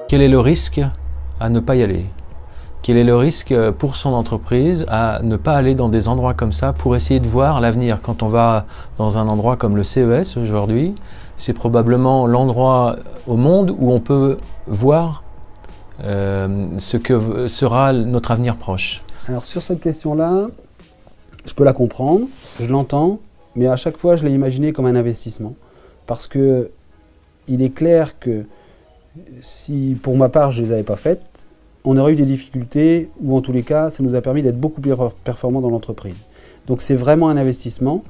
Quel est le risque à ne pas y aller? Quel est le risque pour son entreprise à ne pas aller dans des endroits comme ça pour essayer de voir l'avenir? Quand on va dans un endroit comme le CES aujourd'hui, c'est probablement l'endroit au monde où on peut voir ce que sera notre avenir proche. Alors sur cette question-là, je peux la comprendre, je l'entends, mais à chaque fois je l'ai imaginé comme un investissement. Parce que il est clair que si pour ma part je ne les avais pas faites, on aurait eu des difficultés ou en tous les cas ça nous a permis d'être beaucoup plus performants dans l'entreprise. Donc c'est vraiment un investissement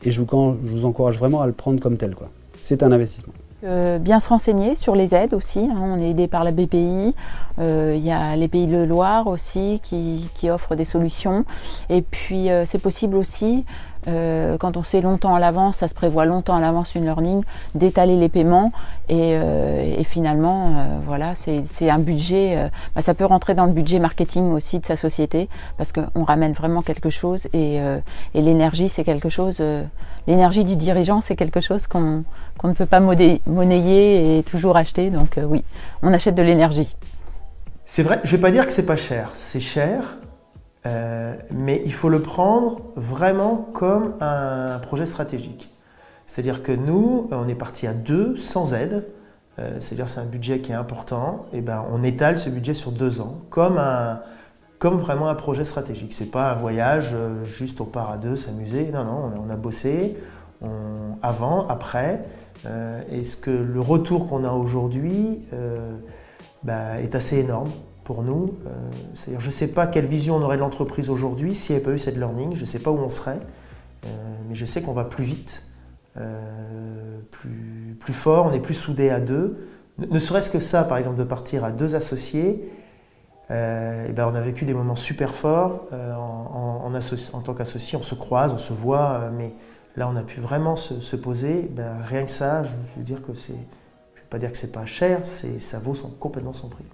et je vous encourage vraiment à le prendre comme tel, quoi. C'est un investissement. Bien se renseigner sur les aides aussi, hein. On est aidé par la BPI, il y a les Pays de Loire aussi qui offrent des solutions et puis c'est possible aussi, quand on sait longtemps à l'avance, ça se prévoit longtemps à l'avance une learning, d'étaler les paiements et finalement voilà, c'est un budget, ça peut rentrer dans le budget marketing aussi de sa société parce qu'on ramène vraiment quelque chose et l'énergie c'est quelque chose, l'énergie du dirigeant c'est quelque chose qu'on ne peut pas monnayer et toujours acheter, donc oui, on achète de l'énergie. C'est vrai, je ne vais pas dire que c'est pas cher, c'est cher, mais il faut le prendre vraiment comme un projet stratégique. C'est-à-dire que nous, on est parti à 2, sans aide, c'est-à-dire c'est un budget qui est important, et ben on étale ce budget sur 2 ans, comme vraiment un projet stratégique. C'est pas un voyage, juste on part à 2, s'amuser, non, on a bossé, avant, après, et le retour qu'on a aujourd'hui est assez énorme pour nous. C'est-à-dire, je ne sais pas quelle vision on aurait de l'entreprise aujourd'hui s'il n'y avait pas eu cette learning, je ne sais pas où on serait, mais je sais qu'on va plus vite, plus fort, on est plus soudés à 2. Ne serait-ce que ça, par exemple, de partir à 2 associés, on a vécu des moments super forts en tant qu'associés, on se croise, on se voit, mais là on a pu vraiment se poser, rien que ça, je veux dire que je ne vais pas dire que c'est pas cher, ça vaut complètement son prix.